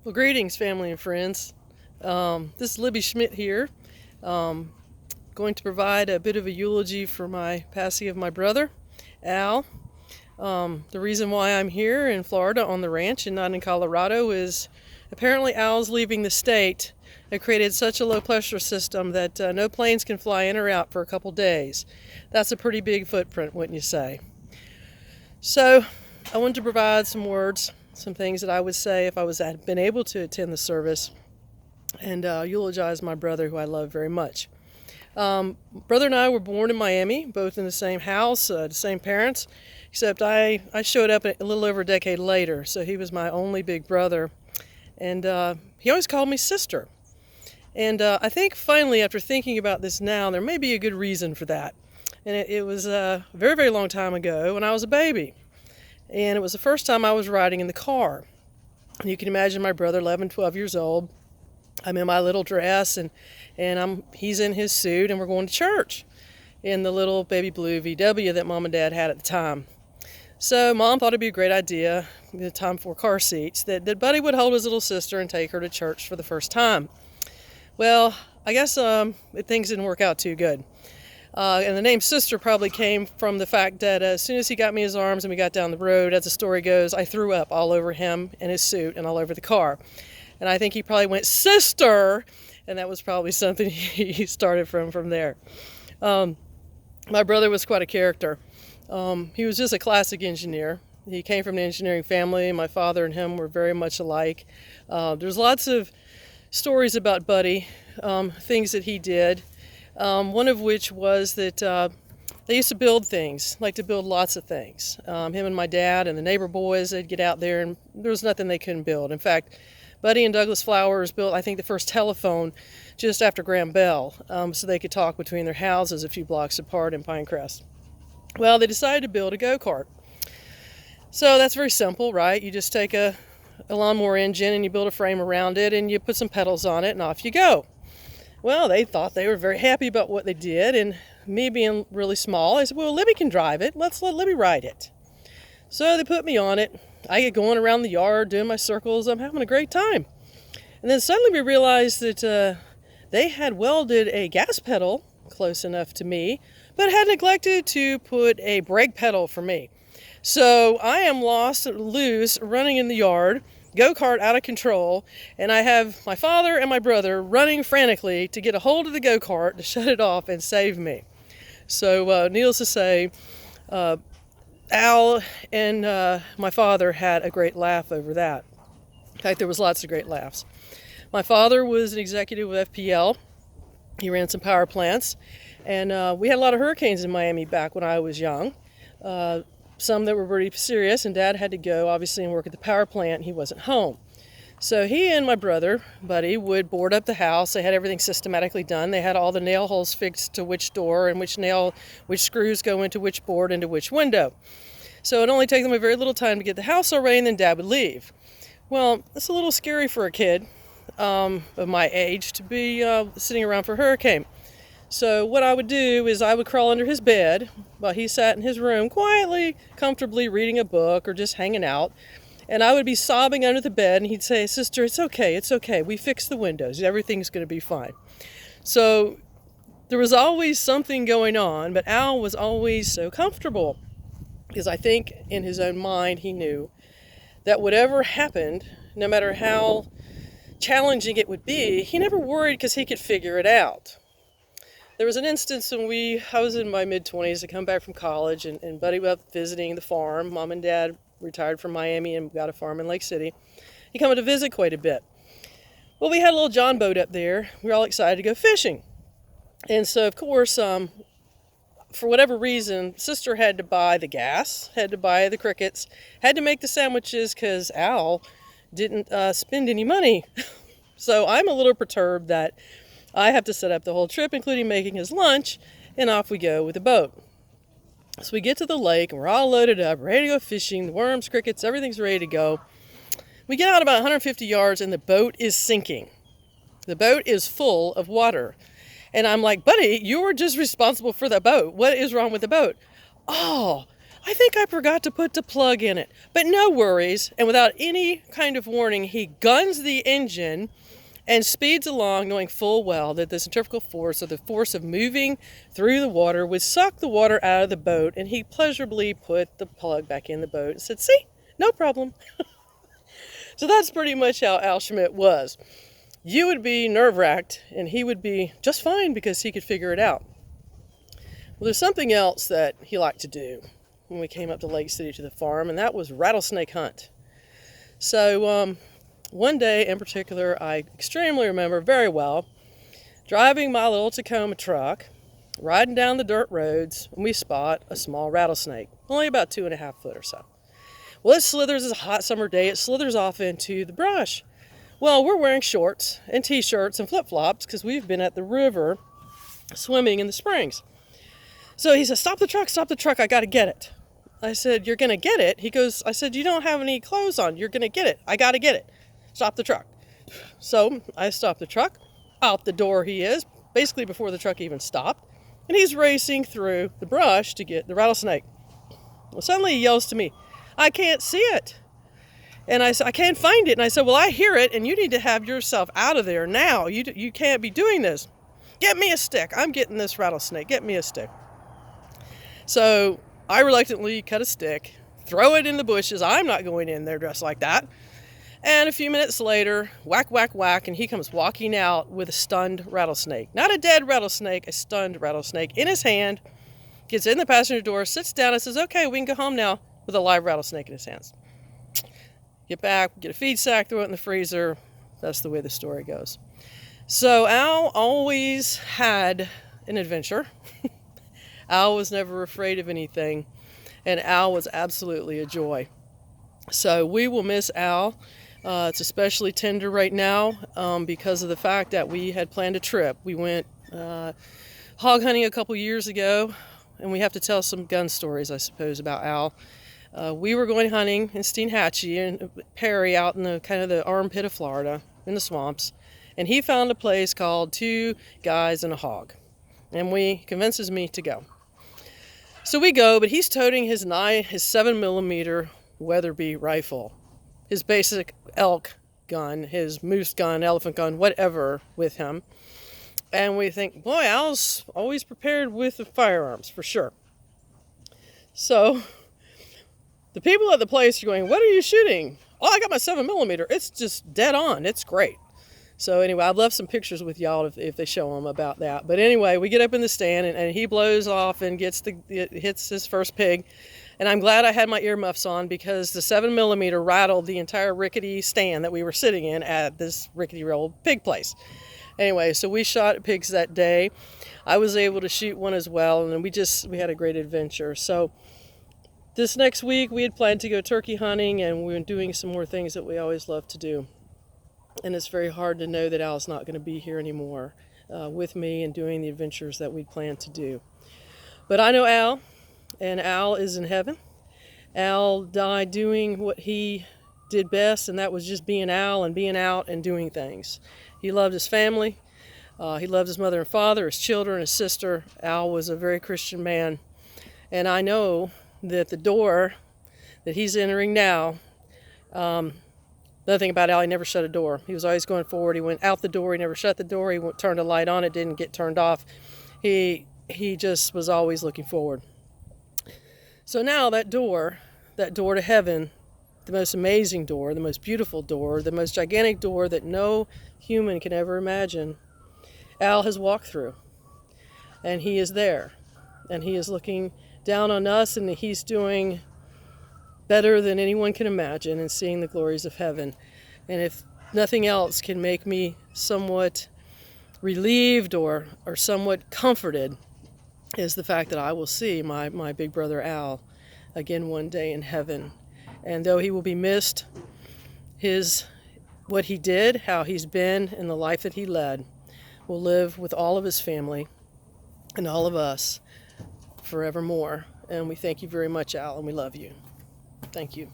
Well, greetings, family and friends. This is Libby Schmidt here, going to provide a bit of a eulogy for my passing of my brother, Al. The reason why I'm here in Florida on the ranch and not in Colorado is apparently Al's leaving the state. It created such a low pressure system that no planes can fly in or out for a couple days. That's a pretty big footprint, wouldn't you say? So I wanted to provide some words, some things that I would say if I had been able to attend the service and eulogize my brother, who I love very much. Brother and I were born in Miami, both in the same house, the same parents, except I showed up a little over a decade later, so he was my only big brother. And he always called me sister. And I think finally, after thinking about this now, there may be a good reason for that. And it was a very, very long time ago when I was a baby. And it was the first time I was riding in the car. And you can imagine my brother, 11, 12 years old. I'm in my little dress, and he's in his suit, and we're going to church in the little baby blue VW that Mom and Dad had at the time. So Mom thought it'd be a great idea, the time for car seats, that Buddy would hold his little sister and take her to church for the first time. Well, I guess things didn't work out too good. And the name Sister probably came from the fact that as soon as he got me in his arms and we got down the road, as the story goes, I threw up all over him and his suit and all over the car. And I think he probably went, "Sister!" And that was probably something he started from there. My brother was quite a character. He was just a classic engineer. He came from an engineering family. My father and him were very much alike. There's lots of stories about Buddy, things that he did. One of which was that they used to build things, like to build lots of things. Him and my dad and the neighbor boys, they'd get out there and there was nothing they couldn't build. In fact, Buddy and Douglas Flowers built, I think, the first telephone just after Graham Bell, so they could talk between their houses a few blocks apart in Pinecrest. Well, they decided to build a go-kart. So that's very simple, right? You just take a lawnmower engine and you build a frame around it and you put some pedals on it and off you go. Well, they thought they were very happy about what they did, and me being really small, I said, well, Libby can drive it. Let's let Libby ride it. So they put me on it. I get going around the yard, doing my circles. I'm having a great time. And then suddenly we realized that they had welded a gas pedal close enough to me, but had neglected to put a brake pedal for me. So I am loose, running in the yard, go-kart out of control, and I have my father and my brother running frantically to get a hold of the go-kart to shut it off and save me. So needless to say, Al and my father had a great laugh over that. In fact, there was lots of great laughs. My father was an executive with FPL. He ran some power plants, and we had a lot of hurricanes in Miami back when I was young. Some that were pretty serious, and Dad had to go, obviously, and work at the power plant, and he wasn't home. So he and my brother, Buddy, would board up the house. They had everything systematically done. They had all the nail holes fixed to which door and which screws go into which board, into which window. So it only took them a very little time to get the house all ready, and then Dad would leave. Well, it's a little scary for a kid of my age to be sitting around for a hurricane. So what I would do is I would crawl under his bed while he sat in his room quietly, comfortably reading a book or just hanging out. And I would be sobbing under the bed, and he'd say, "Sister, it's okay. We fixed the windows. Everything's going to be fine." So there was always something going on, but Al was always so comfortable because I think in his own mind he knew that whatever happened, no matter how challenging it would be, he never worried because he could figure it out. There was an instance when I was in my mid-20s, I come back from college, and Buddy was up visiting the farm. Mom and Dad retired from Miami and got a farm in Lake City. He came to visit quite a bit. Well, we had a little John boat up there. We were all excited to go fishing. And so, of course, for whatever reason, Sister had to buy the gas, had to buy the crickets, had to make the sandwiches because Al didn't spend any money. So I'm a little perturbed that I have to set up the whole trip, including making his lunch, and off we go with the boat. So we get to the lake, and we're all loaded up, ready to go fishing, the worms, crickets, everything's ready to go. We get out about 150 yards, and the boat is sinking. The boat is full of water. And I'm like, "Buddy, you were just responsible for the boat. What is wrong with the boat?" "Oh, I think I forgot to put the plug in it. But no worries. And without any kind of warning, he guns the engine and speeds along, knowing full well that the centrifugal force, or the force of moving through the water, would suck the water out of the boat. And he pleasurably put the plug back in the boat and said, see, no problem. So that's pretty much how Al Schmidt was. You would be nerve-wracked, and he would be just fine because he could figure it out. Well, there's something else that he liked to do when we came up to Lake City to the farm, and that was rattlesnake hunt. So one day in particular, I extremely remember very well driving my little Tacoma truck, riding down the dirt roads, and we spot a small rattlesnake, only about 2.5 foot or so. Well, it slithers, it's a hot summer day, it slithers off into the brush. Well, we're wearing shorts and t-shirts and flip-flops because we've been at the river swimming in the springs. So he says, stop the truck, I gotta get it. I said, you're gonna get it? He goes, I said, you don't have any clothes on, you're gonna get it, I gotta get it. Stop the truck. So I stopped the truck, out the door he is, basically before the truck even stopped, and he's racing through the brush to get the rattlesnake. Well, suddenly he yells to me, I can't see it. And I said, I can't find it. And I said, well, I hear it, and you need to have yourself out of there now. You can't be doing this. Get me a stick. I'm getting this rattlesnake. Get me a stick. So I reluctantly cut a stick, throw it in the bushes. I'm not going in there dressed like that. And a few minutes later, whack, whack, whack, and he comes walking out with a stunned rattlesnake. Not a dead rattlesnake, a stunned rattlesnake in his hand, gets in the passenger door, sits down and says, okay, we can go home now, with a live rattlesnake in his hands. Get back, get a feed sack, throw it in the freezer. That's the way the story goes. So Al always had an adventure. Al was never afraid of anything, and Al was absolutely a joy. So we will miss Al. It's especially tender right now because of the fact that we had planned a trip. We went hog hunting a couple years ago, and we have to tell some gun stories, I suppose, about Al. We were going hunting in Steenhatchee and Perry out in the kind of the armpit of Florida in the swamps, and he found a place called Two Guys and a Hog, and convinces me to go. So we go, but he's toting his 7mm Weatherby rifle, his basic elk gun, his moose gun, elephant gun, whatever with him, and we think, boy, Al's always prepared with the firearms for sure. So the people at the place are going, what are you shooting? Oh, I got my 7mm. It's just dead on. It's great. So anyway, I've left some pictures with y'all if they show them about that. But anyway, we get up in the stand, and he blows off and hits his first pig. And I'm glad I had my earmuffs on because the 7mm rattled the entire rickety stand that we were sitting in at this rickety old pig place. Anyway, so we shot pigs that day. I was able to shoot one as well, and we had a great adventure. So this next week, we had planned to go turkey hunting, and we were doing some more things that we always love to do. And it's very hard to know that Al's not going to be here anymore with me and doing the adventures that we planned to do. But I know Al, and Al is in heaven. Al died doing what he did best, and that was just being Al and being out and doing things. He loved his family. He loved his mother and father, his children, his sister. Al was a very Christian man. And I know that the door that he's entering now, another thing about Al, he never shut a door. He was always going forward. He went out the door. He never shut the door. He turned a light on. It didn't get turned off. He just was always looking forward. So now that door to heaven, the most amazing door, the most beautiful door, the most gigantic door that no human can ever imagine, Al has walked through. And he is there. And he is looking down on us, and he's doing better than anyone can imagine and seeing the glories of heaven. And if nothing else can make me somewhat relieved or somewhat comforted, is the fact that I will see my big brother Al again one day in heaven. And though he will be missed, what he did, how he's been, and the life that he led will live with all of his family and all of us forevermore. And we thank you very much, Al, and we love you. Thank you.